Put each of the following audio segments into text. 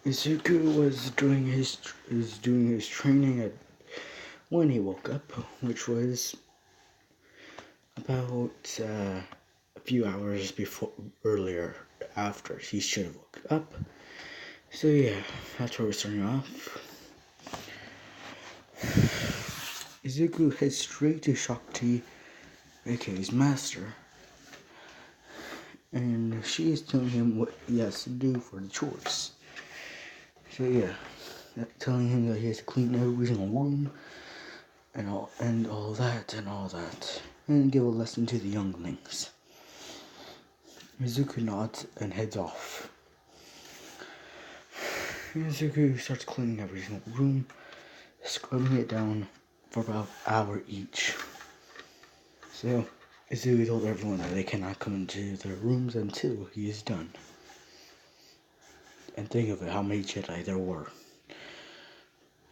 Izuku was doing his training at when he woke up, which was about a few hours earlier after he should have woke up. So yeah, that's where we're starting off. Izuku heads straight to Shakti, aka his master, and she is telling him what he has to do for the chores. So yeah, telling him that he has to clean every single room and all that, and give a lesson to the younglings. Izuku nods and heads off. Izuku starts cleaning every single room, scrubbing it down for about an hour each. So Izuku told everyone that they cannot come into their rooms until he is done. And think of it, how many Jedi there were.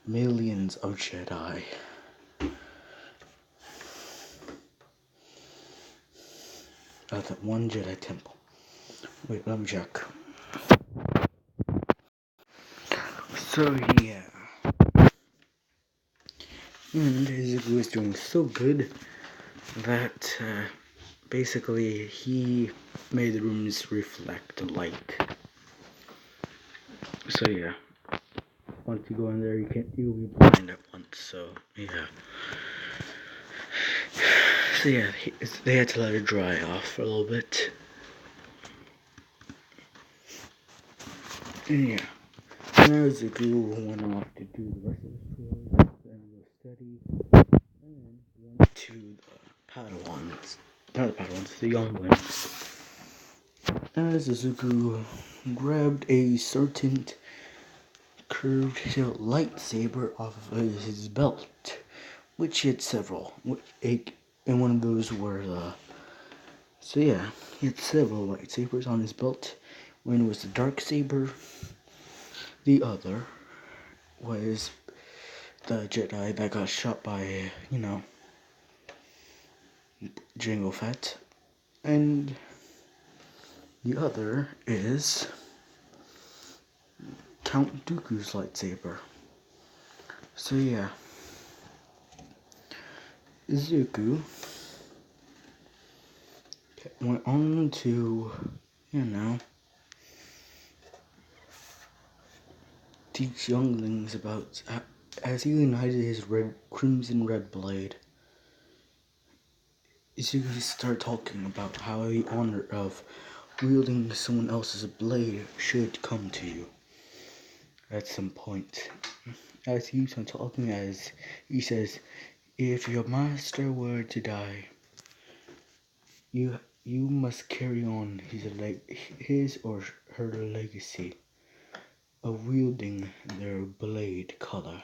Millions of Jedi. At that one Jedi temple. Wait, let me check. So yeah. And Izuku was doing so good that basically he made the rooms reflect light. So yeah. Once you go in there, you'll be blind at once. So yeah. So yeah, they had to let it dry off for a little bit. And yeah. Now Izuku went off to do the rest of his chores and was steady. And went to the Padawans. Not the Padawans, the younglings. As Izuku grabbed a certain curved hilt lightsaber off of his belt, which he had several. And one of those were So yeah, he had several lightsabers on his belt. One was the dark saber. The other was the Jedi that got shot by, Jango Fett. And the other is Count Dooku's lightsaber. So yeah, Izuku went on to, teach younglings about, as he united his crimson red blade. Izuku started talking about how the honor of wielding someone else's blade should come to you at some point. As he keeps on talking, as he says, if your master were to die, you must carry on his or her legacy of wielding their blade color.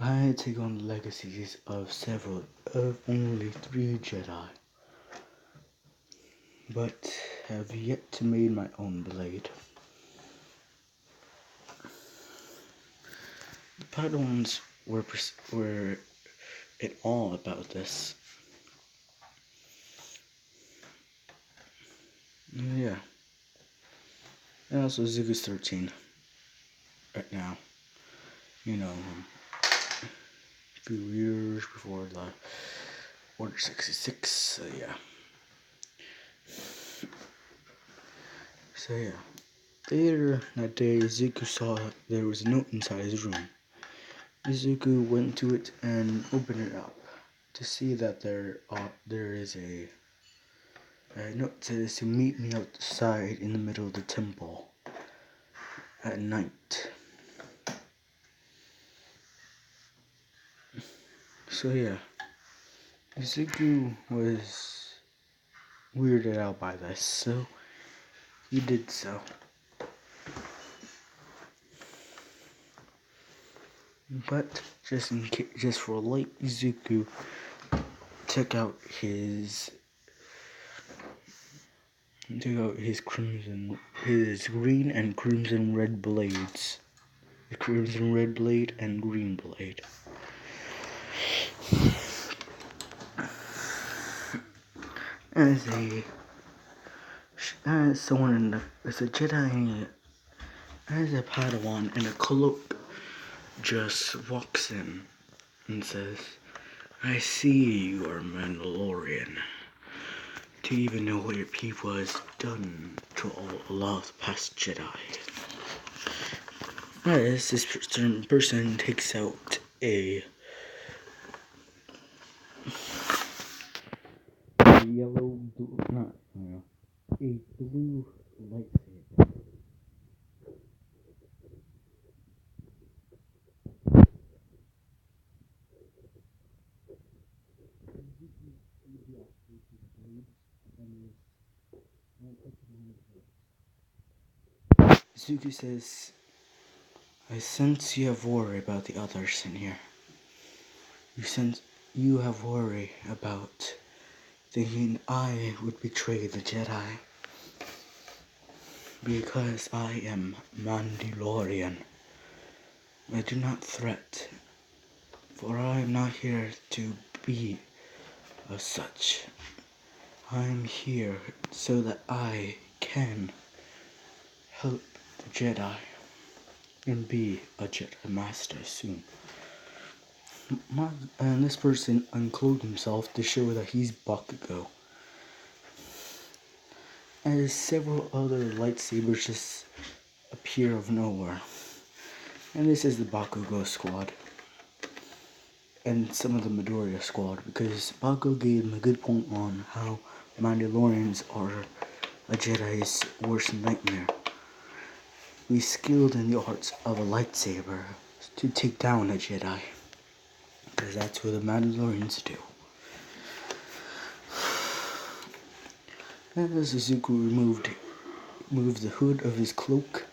I take on the legacies of only 3 Jedi, but have yet to make my own blade. The Padawans were in awe about this. Yeah. And also Izuku's 13 right now. A few years before the Order 66, so yeah. So yeah. Later that day, Izuku saw there was a note inside his room. Izuku went to it and opened it up to see that there is a note that says to meet me outside in the middle of the temple at night. So yeah, Izuku was weirded out by this, so he did so. But just for light, Izuku took out his green and crimson red blades. The crimson red blade and green blade. As a Jedi as a Padawan in a cloak just walks in and says, I see you are Mandalorian. To even know what your people has done to a lot of the past Jedi. As this certain person takes out a yellow, blue, not, a blue lightsaber. Zuko says, I sense you have worry about the others in here. You sense you have worry about thinking I would betray the Jedi because I am Mandalorian. I do not threat, for I am not here to be as such. I am here so that I can help the Jedi and be a Jedi Master soon. And this person unclothed himself to show that he's Bakugo. As several other lightsabers just appear of nowhere. And this is the Bakugo squad. And some of the Midoriya squad, because Bakugo gave him a good point on how Mandalorians are a Jedi's worst nightmare. Be skilled in the arts of a lightsaber to take down a Jedi. Because that's what the Mandalorians do. As Izuku removed the hood of his cloak,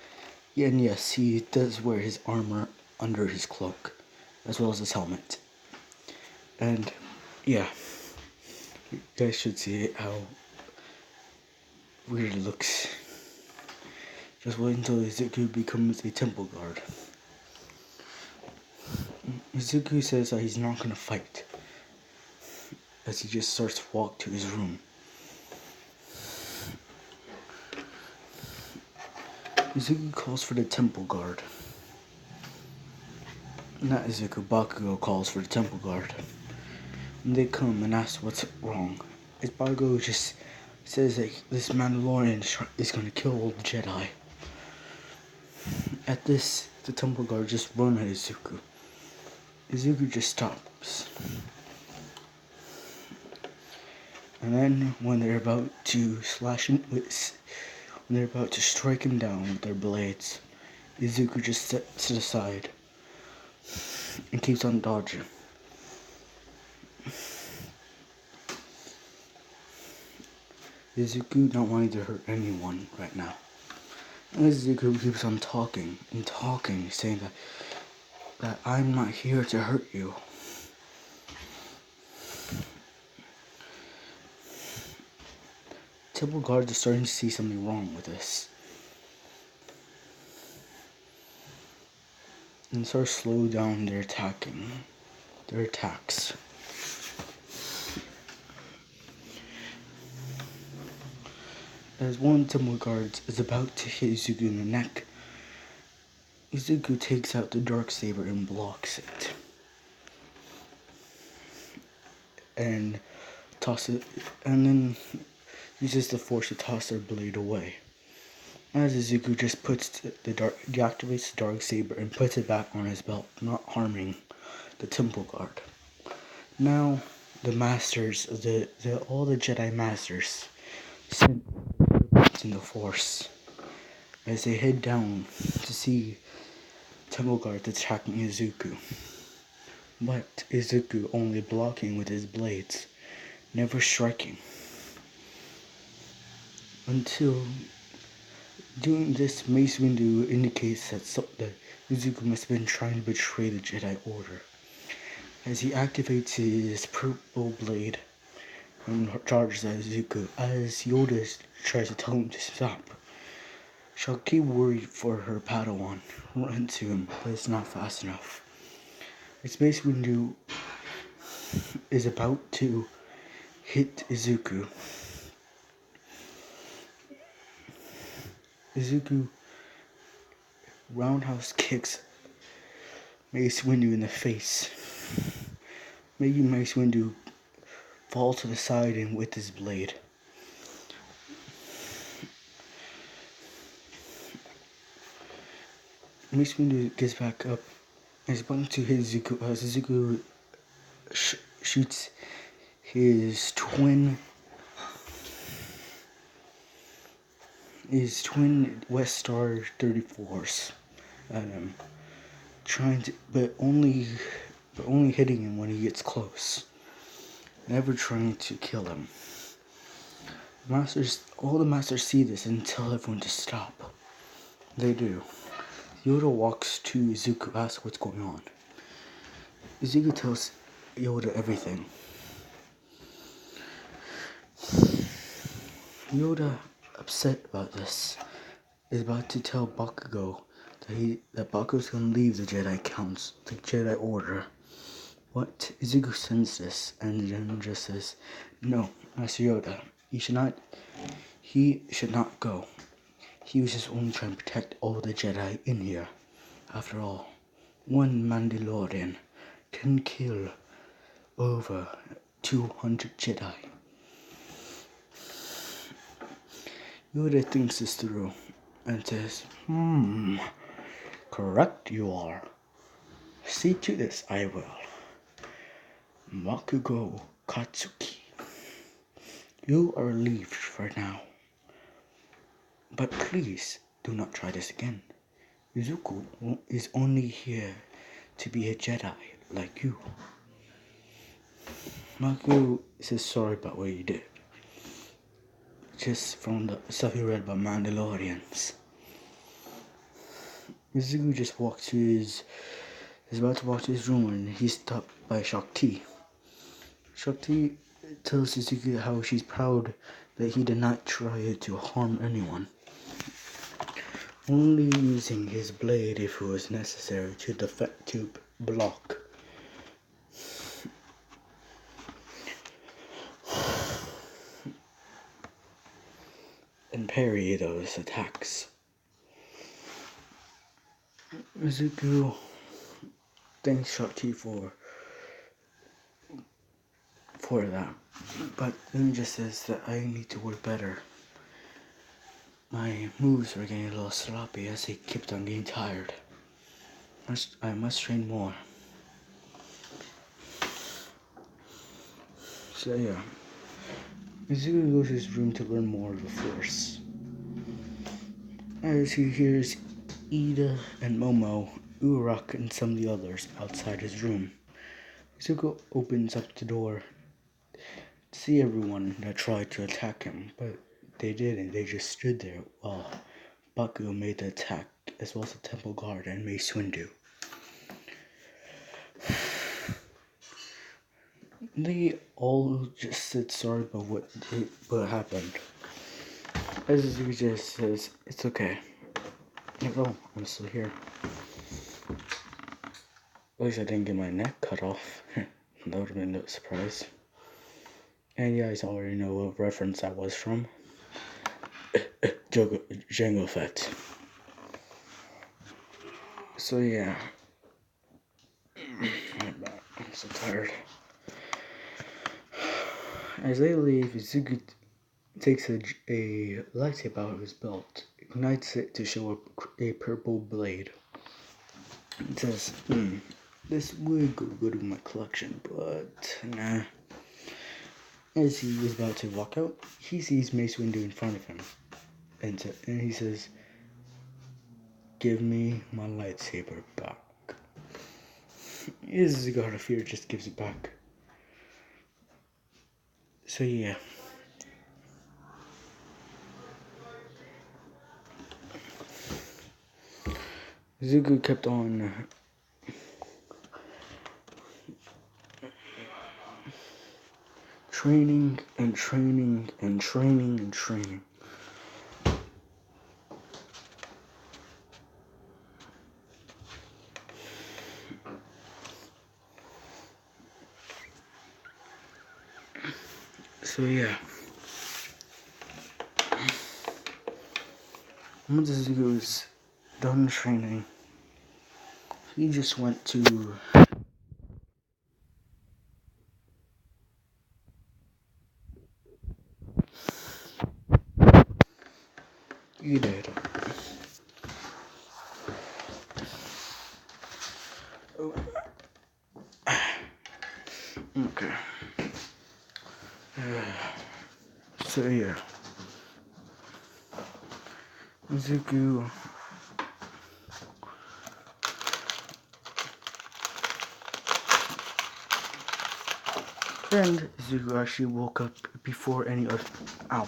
and yes, he does wear his armor under his cloak, as well as his helmet. And yeah, you guys should see how weird it looks. Just wait until Izuku becomes a temple guard. Izuku says that he's not gonna fight, as he just starts to walk to his room. Izuku calls for the temple guard. Not Izuku, Bakugo calls for the temple guard. And they come and ask what's wrong. As Bakugo just says that this Mandalorian is gonna kill all the Jedi. At this, the temple guard just run at Izuku. Izuku just stops. And then when they're about to when they're about to strike him down with their blades, Izuku just sets it aside and keeps on dodging. Izuku not wanting to hurt anyone right now. And Izuku keeps on talking and talking, saying that I'm not here to hurt you. Temple guards are starting to see something wrong with this. And start to slow down their attacks. As one temple guard is about to hit Izuku in the neck, Izuku takes out the Darksaber and blocks it. And then uses the force to toss their blade away. As Izuku just deactivates the Darksaber and puts it back on his belt, not harming the temple guard. Now, the masters, all the Jedi masters, sent in the force as they head down to see temple guards attacking Izuku. But Izuku only blocking with his blades, never striking. Until doing this, Mace Windu indicates that Izuku must have been trying to betray the Jedi Order, as he activates his purple blade and charges at Izuku, as Yoda tries to tell him to stop. Shaki, worried for her Padawan, runs to him, but it's not fast enough. As Mace Windu is about to hit Izuku, roundhouse kicks Mace Windu in the face, making Mace Windu fall to the side and with his blade. Mace Windu gets back up and is about to hit Zuko. Zuko shoots his twin West Star 34s at him, but only hitting him when he gets close, never trying to kill him. All the masters see this and tell everyone to stop. They do. Yoda walks to Zuko, asks what's going on. Zuko tells Yoda everything. Yoda, upset about this, is about to tell Bakugo that Bakugo's gonna leave the Jedi Council, the Jedi Order. But Zuko sends this and then just says, "No, Master Yoda, he should not go. He was just only trying to protect all the Jedi in here. After all, one Mandalorian can kill over 200 Jedi." Yoda thinks this through and says, correct you are. See to this I will. Bakugo Katsuki, you are relieved for now. But please do not try this again. Zuko is only here to be a Jedi like you. Bakugo says sorry about what he did. Just from the stuff he read about Mandalorians. Zuko just is about to walk to his room when he's stopped by Shakti. Shakti tells Zuko how she's proud that he did not try to harm anyone, only using his blade if it was necessary to block. And parry those attacks. Zuko thanks Shakti for that, but then just says that I need to work better. My moves were getting a little sloppy as he kept on getting tired. I must train more. So yeah, Zuko goes to his room to learn more of the Force. As he hears Ida and Momo, Uruk, and some of the others outside his room, Zuko opens up the door to see everyone that tried to attack him, but they didn't. They just stood there while Bakugo made the attack, as well as the Temple Guard and Mace Windu. They all just said sorry about what happened. As Zuko just says, it's okay. Like, oh, I'm still here. At least I didn't get my neck cut off. That would have been no surprise. And you guys already know what reference that was from. Jango Fett. So yeah. I'm so tired. As they leave, Zuko takes a lightsaber out of his belt, ignites it to show a purple blade. It says, this would go good in my collection, but nah. As he is about to walk out, he sees Mace Windu in front of him, and he says, give me my lightsaber back. His God of Fear just gives it back. So yeah. Zuko kept on training and training and training and training. So yeah. Once Zuko's done training, he just went to you did. Okay. So yeah. Zuko and Zuko actually woke up before any other. Ow.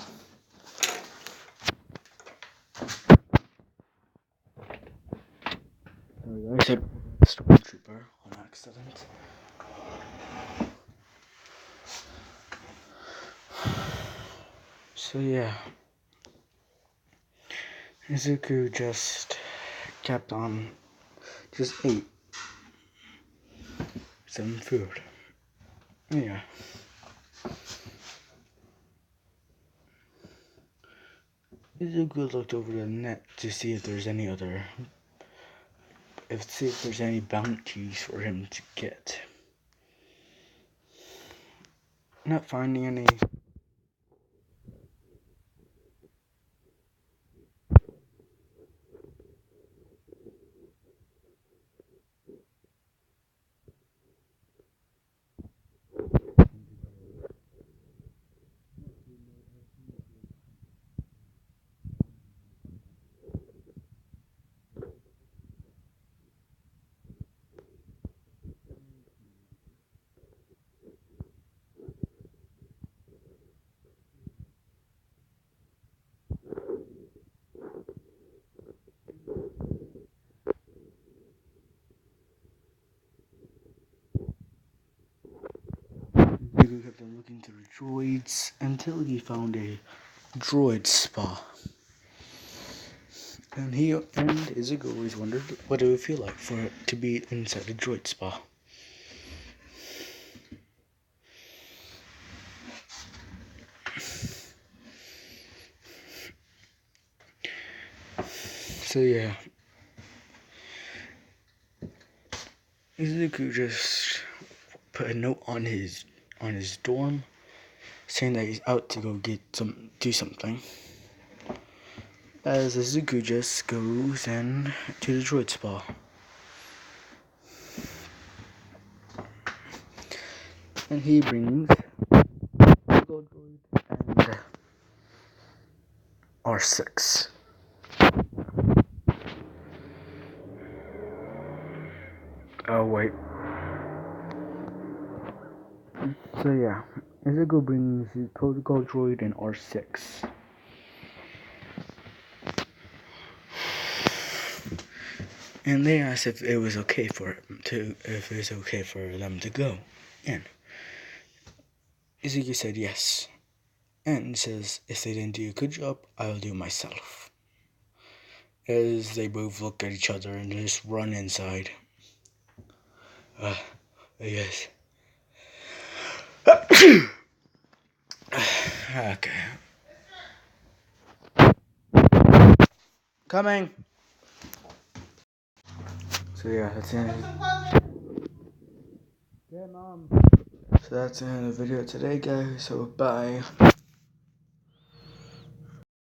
Sorry guys, I said stormtrooper on accident. So yeah. Zuko just kept on, just ate some food. Yeah. Zuko looked over the net to see if there's any other, see if there's any bounties for him to get. Not finding any. Zuko kept on looking through droids until he found a droid spa. And Zuko always wondered what it would feel like for it to be inside a droid spa. So yeah, Zuko just put a note on his dorm saying that he's out to go do something. As Zuko just goes in to the droid spa. And he brings Gold Droid and R6. Oh wait. So yeah, Zuko brings his protocol droid and R6. And they asked if it was okay for them to go in. Zuko said yes, and says if they didn't do a good job, I'll do myself. As they both look at each other and just run inside. Yes. Okay. Coming. So yeah, that's the end. Yeah, Mom. So that's the end of the video today, guys. So bye.